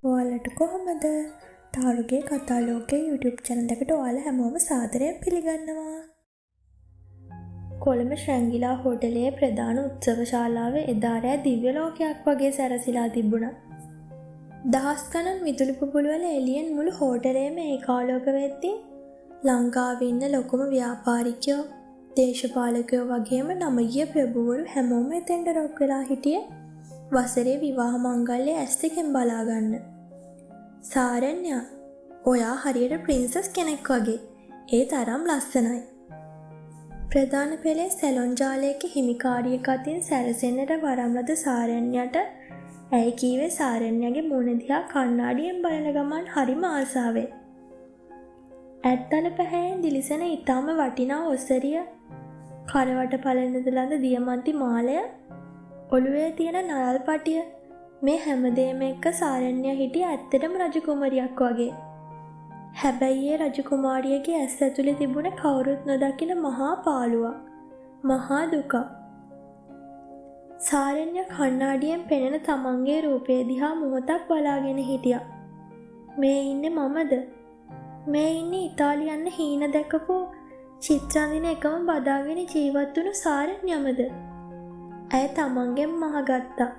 ඔයාලට කොහොමද? තාරුගේ කතා ලෝකයේ YouTube channel එකට ඔයාලා හැමෝම සාදරයෙන් පිළිගන්නවා. කොළඹ ශ්‍රැංගිලා හෝටලයේ ප්‍රධාන උත්සව ශාලාවේ එදා රෑ දිව්‍ය ලෝකයක් වගේ සැරසිලා තිබුණා. දහස් ගණන් විදුලි පුපුළු වල එළියෙන් මුළු හෝටලයේම ඒකාලෝක වෙද්දී ලංකාවේ ඉන්න ලොකුම ව්‍යාපාරිකයෝ, දේශපාලකයෝ වගේම නමගිය ප්‍රභූවරු හැමෝම එතෙන්ට රොක් වෙලා හිටියේ වසරේ විවාහ මංගල්‍ය ඇස් දෙකෙන් බලා ගන්න. සාරණ්‍යා, ඔයා හරියට ප්‍රින්සස් කෙනෙක් වගේ. ඒ තරම් ලස්සනයි. ප්‍රධාන පෙළේ සැලොන් ජාලයක හිමිකාරියක අතින් සැරසෙන්නට වරම් ලද සාරණ්‍යට ඇයි කීවේ සාරණ්‍යගේ මුණ දිහා කණ්ණාඩියෙන් බලන ගමන් හරිම ආසාවෙන්. ඇත්තල පැහැයෙන් දිලිසෙන ඊටම වටිනා ඔසරිය, කරවට පළඳ ලද දියමන්ති මාලය, ඔළුවේ තියෙන නරල් පටිය, මේ හැමදේම එක්ක සාරණ්‍ය හිටියේ ඇත්තටම රජකුමරියක් වගේ. හැබැයි ඒ රජකුමාරියගේ ඇස් ඇතුලේ තිබුණ කවුරුත් නොදකින මහා පාළුවක්, මහා දුකක්. සාරණ්‍ය කණ්ණාඩියෙන් පෙනෙන තමන්ගේ රූපය දිහා මොහොතක් බලාගෙන හිටියා. මේ ඉන්නේ මමද? මේ ඉන්නේ ඉතාලියන්න හීන දැකපු චිත්‍රාඳින එකම බදාගෙන ජීවත් වුණු සාරණ්‍යමද? ඇය තමන්ගෙන් මහගත්තා.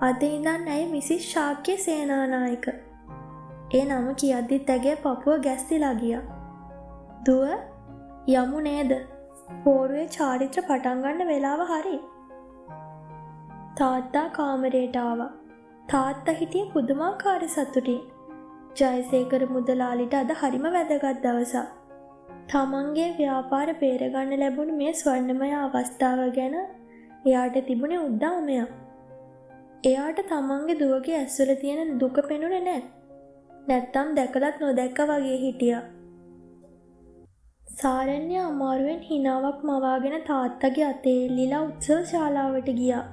අද ඉඳන් ඇය මිසිස් ශාක්‍ය සේනානායක. ඒ නම කියද්දිත් ඇගේ පපුව ගැස්සිලා ගියා. දුව, යමු නේද? පෝරුවේ චාරිත්‍ර පටන් ගන්න වෙලාව හරි. තාත්තා කාමරයට ආවා. තාත්තා හිටියේ පුදුමාකාර සතුටින්. ජයසේකර මුදලාලිට අද හරිම වැදගත් දවසක්. තමන්ගේ ව්‍යාපාර බේරගන්න ලැබුණු මේ ස්වර්ණමය අවස්ථාව ගැන එයාට තිබුණේ උද්දාමයක්. එයාට තමන්ගේ දුවගේ ඇස්වල තියෙන දුක පෙනුනේ නැහැ. නැත්තම් දැකලත් නොදැක්ක වගේ හිටියා. සාරණ්‍ය අමාරුවෙන් හිනාවක් මවාගෙන තාත්තගේ අතේ එල්ලිලා උත්සව ශාලාවට ගියා.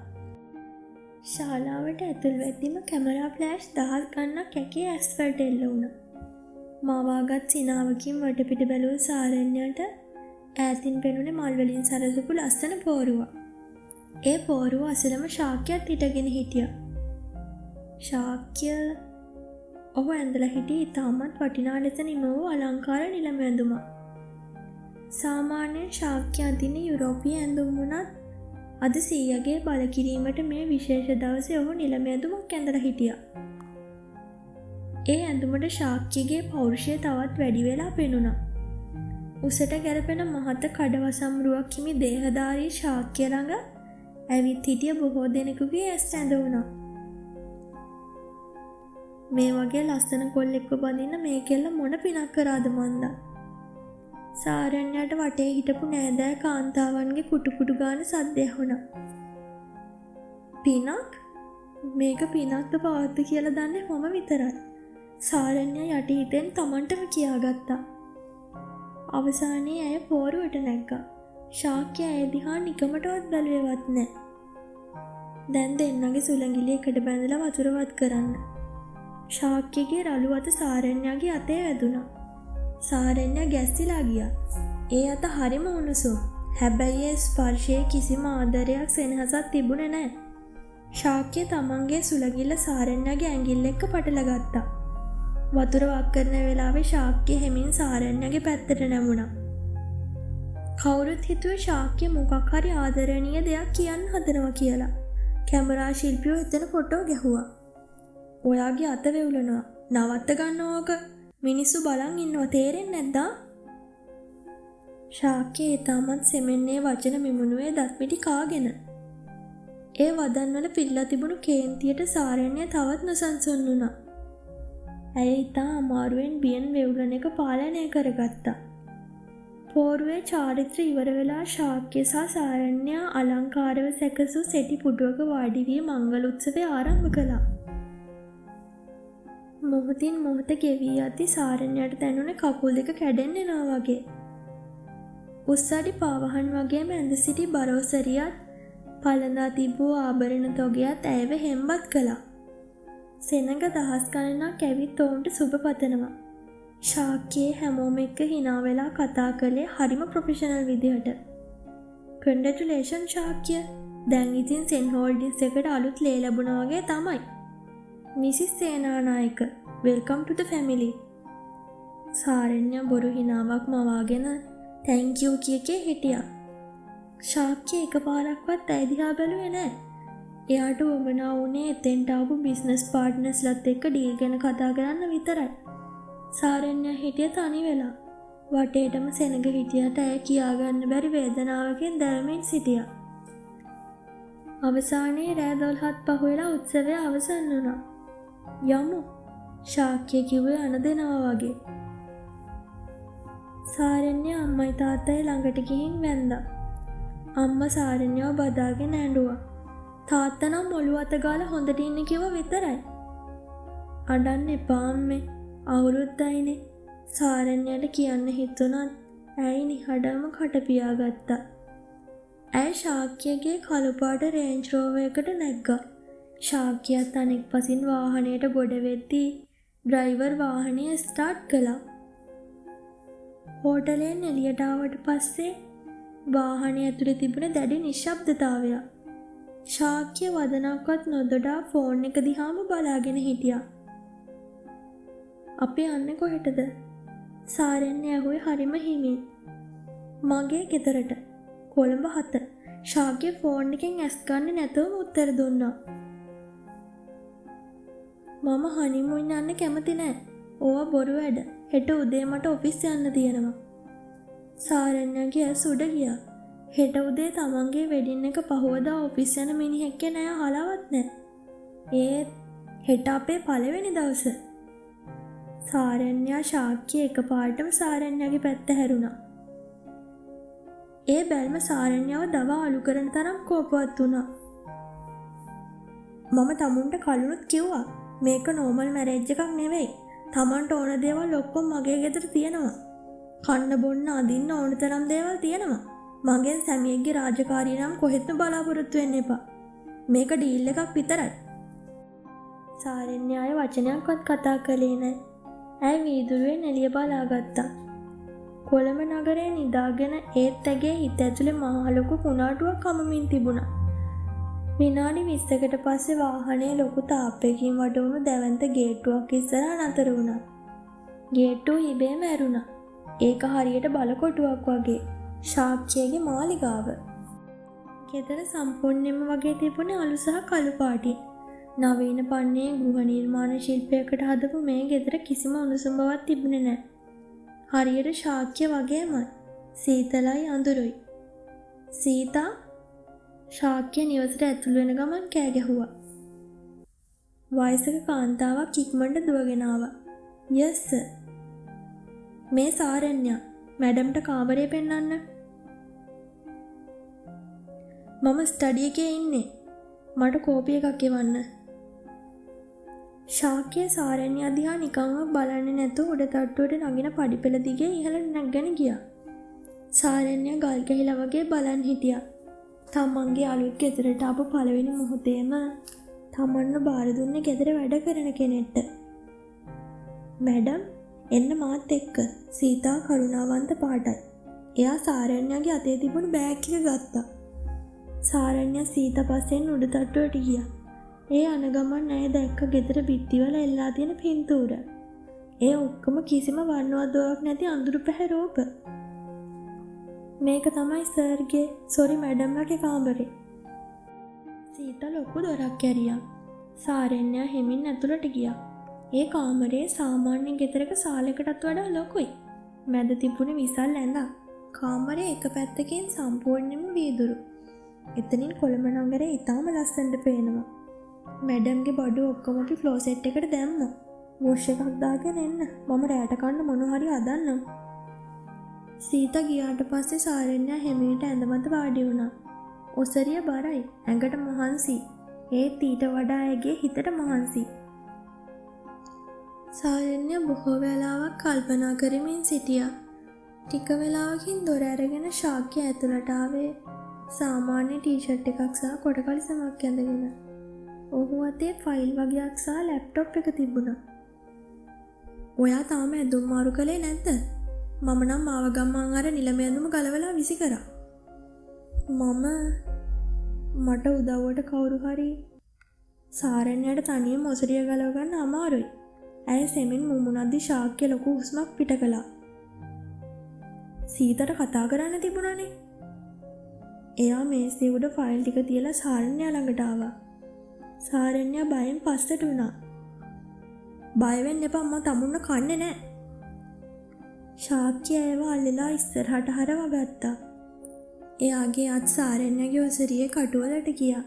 ශාලාවට ඇතුල් වෙද්දිම කැමරා ෆ්ලෑෂ් දහස් ගණනක් ඇකේ ඇස්වලට එල්ල වුණා. මවාගත් සිනාවකින් වටපිට බැලුව සාරණ්‍යයට ඈතින් පෙනුනේ මල් වලින් සරසපු ලස්සන පෝරුවක්. ඒ පෝරුව අසලම ශාක්‍යත් හිටගෙන හිටියා. ශාක්‍ය ඔහු ඇඳලා හිටියේ ඉතාමත් වටිනා ලෙස නිම වූ අලංකාර නිලම ඇඳුමක්. සාමාන්‍යයෙන් ශාක්‍ය අඳින්නේ යුරෝපීය ඇඳුම් වුණත් අද සීයාගේ බල කිරීමට මේ විශේෂ දවසේ ඔහු නිලම ඇඳුමක් ඇඳලා හිටියා. ඒ ඇඳුමට ශාක්‍යගේ පෞරුෂය තවත් වැඩි වෙලා පෙනුණා. උසට ගැලපෙන මහත කඩවසම්රුවක් හිමි දේහධාරී ශාක්‍ය ළඟ ඇවිත් හිටිය බොහෝ දෙනෙකුගේ ඇස් ඇඳ වුණා. මේ වගේ ලස්සන කොල්ලෙක්ව බඳින්න මේ කෙල්ල මොන පිනක් කරාද මන්දා. සාරණ්‍යයට වටේ හිටපු නෑදෑ කාන්තාවන්ගේ කුටු ගාන සද්ද ඇහුණා. පිනක්? මේක පිනක්ද පවත්ද කියලා දන්නේ මම විතරයි. සාරණ්‍ය යටි හිතෙන් තමන්ටම කියාගත්තා. අවසානයේ ඇය පෝරුවට නැග්ගා. ශාක්‍ය ඇය දිහා නිකමටවත් බැලුවේවත් නෑ. දැන් දෙන්නගේ සුළඟිලි එකට බැඳලා වතුරවත් කරන්න. ශාක්‍යගේ රළු අත සාරණ්‍යගේ අතේ වැදුණා. සාරණ්‍ය ගැස්සිලා ගියා. ඒ අත හරිම උණුසුම්. හැබැයි ඒ ස්පර්ශයේ කිසිම ආදරයක් සෙනෙහසක් තිබුණේ නැහැ. ශාක්‍ය තමන්ගේ සුළඟිල්ල සාරණ්‍යගේ ඇඟිල්ල එක්ක පටල ගත්තා. වතුර වක් කරන වෙලාවේ ශාක්‍ය හෙමින් සාරණ්‍යගේ පැත්තට නැමුණා. කවුරුත් හිතුවේ ශාක්‍ය මොකක් හරි ආදරණීය දෙයක් කියන්න හදනවා කියලා. කැමරා ශිල්පියෝ එතන ෆොටෝ ගැහුවා. ඔයාගේ අත වෙවුලනවා. නවත්ත ගන්න ඕක. මිනිස්සු බලන් ඉන්නවා තේරෙන්නේ නැද්දා? ශාක්‍ය ඊටමත් සෙමෙන්නේ වචන මිමුණුවේ දත් පිටි කාගෙන. ඒ වදන් වල පිල්ලා තිබුණු කේන්තියට සාරණ්‍ය තවත් නොසන්සුන් වුණා. ඇය ඊටා අමාරුවෙන් බියෙන් වෙවුලන එක පාලනය කරගත්තා. පෝරුවේ චාරිත්‍ර ඉවර වෙලා ශාක්‍ය සහ සාරණ්‍ය අලංකාරව සැකසූ සෙටි පුටුවක වාඩි වී මංගල උත්සවය ආරම්භ කළා. මොහොතින් මොහොත ගෙවී යද්දී සාරණ්‍යයට දැනුනේ කකුල් දෙක කැඩෙන්න යනවා වගේ. උස්සඩි පාවහන් වගේම ඇඳ සිටි බරෝසරියත් පළඳා තිබූ ආභරණ තොගයත් ඇයව හෙම්බත් කළා. සෙනඟ දහස් ගණනක් ඇවිත් ඔවුන්ට සුබ පතනවා. ශාක්‍යයේ හැමෝම එක්ක hina වෙලා කතා කළේ හරිම ප්‍රොෆෙෂනල් විදිහට. කන්ග්‍රැචුලේෂන් ශාක්‍ය. දැන් ඉතින් සෙන් හෝල්ඩින්ස් එකට අලුත් ලේ ලැබුණා වගේ තමයි. මිසිස් සේනානායක, වෙල්කම් ටු ද ෆැමිලි. සාරණ්‍ය බොරු හිනාවක් මවාගෙන තැන්ක් යූ කියකේ හිටියා. ශාක්‍ය එකපාරක්වත් ඇය දිහා බැලුවේ නැහැ. එයාට වුණා වුණේ එතෙන්ට ආපු බිස්නස් පාර්ට්නර්ස්ලත් එක්ක ඩීල් ගැන කතා කරන්න විතරයි. සාරණ්‍ය හිටිය තනි වෙලා. වටේටම සෙනග හිටියට ඇය කියාගන්න බැරි වේදනාවකින් දැවෙමින් සිටියා. අවසානයේ රෑ 12 පහුවෙලා උත්සවය අවසන් වුණා. යමු, ශාක්‍ය කිව්වේ අනදෙනවා වගේ. සාරණ්‍ය අම්මයි තාත්තයි ළඟට ගිහින් වැන්දා. අම්මා සාරණ්‍යව බදාගෙන ඇඬුවා. තාත්තා නම් ඔළුව අත ගාලා හොඳට ඉන්න කිව්වා විතරයි. අඬන්න එපා අම්මේ, අවුරුද්දයිනේ. සාරණ්‍යයට කියන්න හිතුණත් ඇයි නිහඬවම කට පියාගත්තා. ඇය ශාක්‍යගේ කළු පාට රේන්ජ් රෝවර් එකට නැග්ගා. ශාක්‍යයත් අනෙක් පසින් වාහනයට ගොඩ වෙද්දී ඩ්‍රයිවර් වාහනය ස්ටාර්ට් කළා. හෝටලෙන් එළියට ආවට පස්සේ වාහනය ඇතුලේ තිබුණ දැඩි නිශ්ශබ්දතාවය. ශාක්‍ය වදනක්වත් නොදොඩා ෆෝන් එක දිහාම බලාගෙන හිටියා. අපි යන්නේ කොහෙටද? සාරණ්‍ය ඇහුවේ හරිම හිමින්. මගේ ගෙදරට. කොළඹ 7. ශාක්‍ය ෆෝන් එකෙන් ඇස් ගන්න නැතුවම උත්තර දුන්නා. මම හනිමූන් යන්න කැමති නෑ. ඕවා බොරු වැඩ. හෙට උදේ මට ඔෆිස් යන්න තියෙනවා. සාරණ්‍යගේ ඇස් උඩ ගියා. හෙට උදේ තමන්ගේ වෙඩින් එක පහවදා ඔෆිස් යන මිනිහෙක්ගේ නෑ අහලවත් නෑ. ඒත් හෙට අපේ පළවෙනි දවස. සාරණ්‍ය ශාක්‍ය එකපාරටම සාරණ්‍යගේ පැත්ත හැරුණා. ඒ බැල්ම සාරණ්‍යව දවා අලු කරන තරම් කෝපවත් වුණා. මම තමුන්ට කලිනුත් කිව්වා මේක නෝමල් මැරේජ් එකක් නෙවෙයි. තමන්ට ඕන දේවල් ඔක්කොම මගේ ගෙදර තියෙනවා. කන්න බොන්න අදින්න ඕන තරම් දේවල් තියෙනවා. මගෙන් සැමියෙක්ගේ රාජකාරිය නම් කොහෙත්ම බලාපොරොත්තු වෙන්න එපා. මේක ඩීල් එකක් විතරයි. සාරණ්‍ය අය වචනයක්වත් කතා කළේ නැහැ. ඇය වීදුරුවෙන් එළිය බලාගත්තා. කොළඹ නගරේ නිදාගෙන ඒත් ඇගේ හිත ඇතුලේ මහ ලොකු කුණාටුවක් කමමින් තිබුණා. විනාඩි 20කට පස්සේ වාහනේ ලොකු තාප්පයකින් වඩවුණු දැවැන්ත ගේට්ටුවක් ඉස්සරහා නතර වුණා. ගේට්ටුව ඉබේම ඇරුණා. ඒක හරියට බලකොටුවක් වගේ. ශාක්‍යගේ මාලිගාව. ගෙදර සම්පූර්ණයෙන්ම වගේ තිබුණේ අලු සහ කළු පාටින්. නවීන පන්නේ ගෘහ නිර්මාණ ශිල්පයකට හදපු මේ ගෙදර කිසිම උණුසුම් බවක් තිබුණේ නැහැ. හරියට ශාක්‍ය වගේමයි. සීතලයි අඳුරුයි. සීතා ශාක්‍ය නිවසට ඇතුළු වෙන ගමන් කෑ ගැහුවා. වයසක කාන්තාවක් ඉක්මනට දුවගෙන ආවා. "යස් සර්." "මේ සාරණ්‍ය, මැඩම්ට කාමරේ පෙන්වන්න." "මම ස්ටඩි එකේ ඉන්නේ. මට කෝපි එකක් එවන්න." ශාක්‍ය සාරණ්‍ය දිහා නිකන්ම බලන්නේ නැතුව උඩ තට්ටුවට නගින පඩිපෙළ දිගේ ඉහළට නැගගෙන ගියා. සාරණ්‍ය ගල් ගැහිලා වගේ බලන් හිටියා. තමන්ගේ අලුත් ගෙදරට ආපු පළවෙනි මොහොතේම තමන්ව බාර දුන්නේ ගෙදර වැඩ කරන කෙනෙක්ට. "මැඩම්, එන්න මාත් එක්ක." සීතා කරුණාවන්ත පාටයි. එයා සාරණ්‍යගේ අතේ තිබුණු බෑග් එක ගත්තා. සාරණ්‍ය සීතා පස්සෙන් උඩ තට්ටුවට ගියා. ඒ අන ගමන් ඇය දැක්ක ගෙදර බිත්තිවල එල්ලා තියෙන පින්තූර. ඒ ඔක්කොම කිසිම වර්ණවත්වක් නැති අඳුරු පැහැරෝප. "මේක තමයි සර්ගේ, සොරි මැඩම්ලගේ කාමරේ." සීතා ලොකු දොරක් ඇරියා. සාරණ්‍ය හිමින් ඇතුළට ගියා. ඒ කාමරේ සාමාන්‍ය ගෙදරක සාලයකටත් වඩා ලොකුයි. මැද තිබුණේ විසල් ඇඳක්. කාමරේ එක පැත්තකින් සම්පූර්ණයෙන්ම වීදුරු. එතනින් කොළඹ නගරේ ඉතාම ලස්සනට පේනවා. මැඩම්ගේ බඩු ඔක්කොම අපි ක්ලෝසෙට් එකට දැම්මා. වොෂ් එකක් දාගෙන එන්න. මම රැට කන්න මොන හරි හදන්නම්. සීතා ගියාට පස්සේ සාරණ්‍ය හැමීට ඇඳ මත වාඩි වුණා. ඔසරිය බරයි, ඇඟට මහන්සි. ඒත් ඊට වඩා ඇගේ හිතට මහන්සි. සාරණ්‍ය බොහෝ වෙලාවක් කල්පනා කරමින් සිටියා. ටික වෙලාවකින් දොර අරගෙන ශාක්‍ය ඇතුළට ආවේ. සාමාන්‍ය ටී-ෂර්ට් එකක් සහ කොට කලිසමක් ඇඳගෙන. ඔහු අතේ ෆයිල් වගේක් සහ ලැප්ටොප් එක තිබුණා. "ඔයා තාම ඇඳුම් මාරු කළේ නැද්ද? මම නම් ආව ගමන් අර නිලම ඇඳුම ගලවලා විසි කරා." මට උදව්වට කවුරු හරි. සාරණ්‍යයට තනියම ඔසරිය ගලව ගන්න අමාරුයි. ඇය සෙමින් මුමුණද්දි ශාක්‍ය ලොකු හුස්මක් පිට කළා. සීතට කතා කරන්න තිබුණනේ. එයා මේසේ උඩ ෆයිල් ටික තියලා සාරණ්‍ය ළඟට ආවා. සාරණ්‍ය බයෙන් පස්සට වුණා. බය වෙන්න එපා අම්මා තමුන්න කන්නේ නැහැ. ශාක්‍ය ඇයව අල්ලලා ඉස්සරහට හරවා ගත්තා. එයාගේ අත් සාරණ්‍යගේ ඔසරියේ කටුවලට ගියා.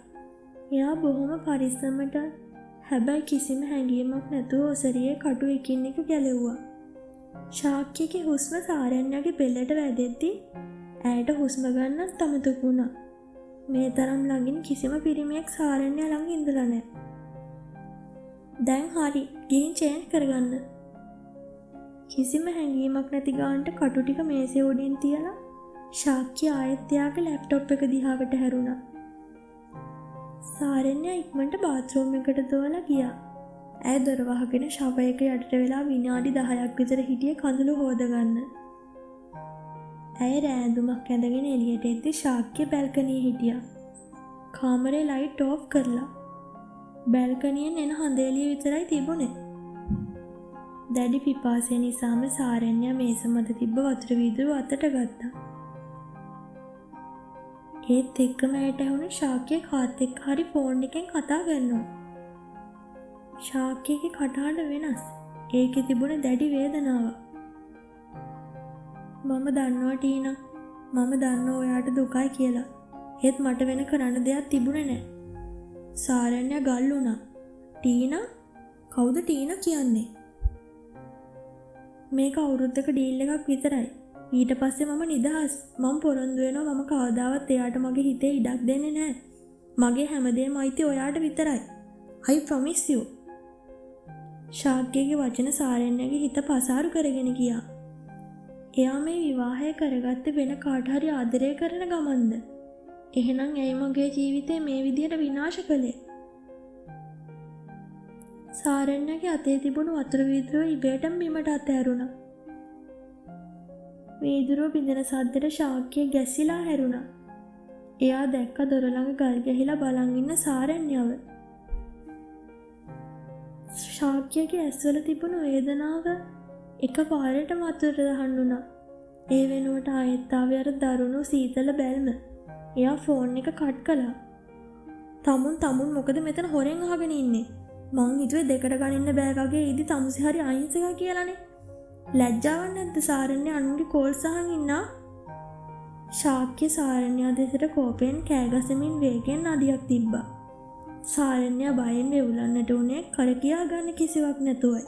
එයා බොහොම පරිස්සමට හැබැයි කිසිම හැඟීමක් නැතුව ඔසරියේ කටු එකින් එක ගැලෙව්වා. ශාක්‍යගේ හුස්ම සාරණ්‍යගේ බෙල්ලට වැදෙද්දි ඇයට හුස්ම ගන්නත් අමතක වුණා. මේ තරම් ළඟින් කිසිම පිරිමියෙක් සාරණ්‍ය ළඟ ඉඳලා නැහැ. දැන් හරි ගිහින් චේන්ජ් කරගන්න. කිසිම හැඟීමක් නැති ගානට කටු ටික මේසේ උඩින් තියලා ශාක්‍ය ආයෙත් එයාගේ ලැප්ටොප් එක දිහාවට හැරුණා. සාරණ්‍ය ඉක්මනට බාත්රූම් එකට දුවලා ගියා. ඇය දොර වහගෙන ශවයක යටට වෙලා විනාඩි 10ක් විතර හිටියේ කඳුළු හොදගන්න. ඇය රෑඳුමක් ඇඳගෙන එළියට එද්දි ශාක්‍ය බැල්කනියේ හිටියා. කාමරේ ලයිට් ඕෆ් කරලා. බැල්කනියෙන් එන හඳ එළිය විතරයි තිබුණේ. දැඩි පිපාසය නිසාම සාරණ්‍ය මේස මත තිබ්බ වතුර වීදුරුව අතට ගත්තා. ඒත් එක්කම ඇයට ඇහුණේ ශාක්‍ය කාත් එක්ක හරි ෆෝන් එකෙන් කතා කරනවා. ශාක්‍යගේ කටහඬ වෙනස්. ඒකේ තිබුණ දැඩි වේදනාවක්. මම දන්නවා ටීනා. මම දන්නවා ඔයාට දුකයි කියලා. ඒත් මට වෙන කරන්න දෙයක් තිබුණේ නැහැ. සාරණ්‍ය ගල් වුණා. ටීනා? කවුද ටීනා කියන්නේ? මේක අවුරුද්දක ඩීල් එකක් විතරයි. ඊට පස්සේ මම නිදහස්. මම පොරොන්දු වෙනවා මම කවදාවත් එයාට මගේ හිතේ ඉඩක් දෙන්නේ නැහැ. මගේ හැමදේම අයිති ඔයාට විතරයි. I promise you. ශාක්‍යගේ වචන සාරණ්‍යගේ හිත පසාරු කරගෙන ගියා. එයා මේ විවාහය කරගත්තේ වෙන කාට හරි ආදරය කරන ගමන්ද? එහෙනම් ඇයි මගේ ජීවිතේ මේ විදියට විනාශ කළේ? සාරණ්‍යගේ අතේ තිබුණු වතුර වීදුරුව ඉබේටම බිමට අතෑරුණා. වීදුරුව බිඳෙන සද්දෙට ශාක්‍ය ගැසිලා හැරුණා. එයා දැක්ක දොර ළඟ ගල් ගැහිලා බලන් ඉන්න සාරණ්‍යව. ශාක්‍යගේ ඇස්වල තිබුණු වේදනාව එකපාරටම අතුරට දහන්නුණා. ඒ වෙනුවට ආයෙත් ආවේ අර දරුණු සීතල බැල්ම. එයා ෆෝන් එක කට් කළා. තමුන් මොකද මෙතන හොරෙන් අහගෙන ඉන්නේ? මං හිතුවේ දෙකට ගනින්න බෑ වගේ ඉදි තමුසි හරි අහිංසක කියලානේ. ලැජ්ජාවක් නැද්ද සාරණ්‍ය අනුන්ගේ කෝල්ස් අහන් ඉන්නා? ශාක්‍ය සාරණ්‍ය දෙසට කෝපෙන් කෑගසමින් වේගෙන් නදියක් තිබ්බා. සාරණ්‍ය බයෙන් වෙවුලන්නට උනේ කර කියා ගන්න කිසිවක් නැතුවයි.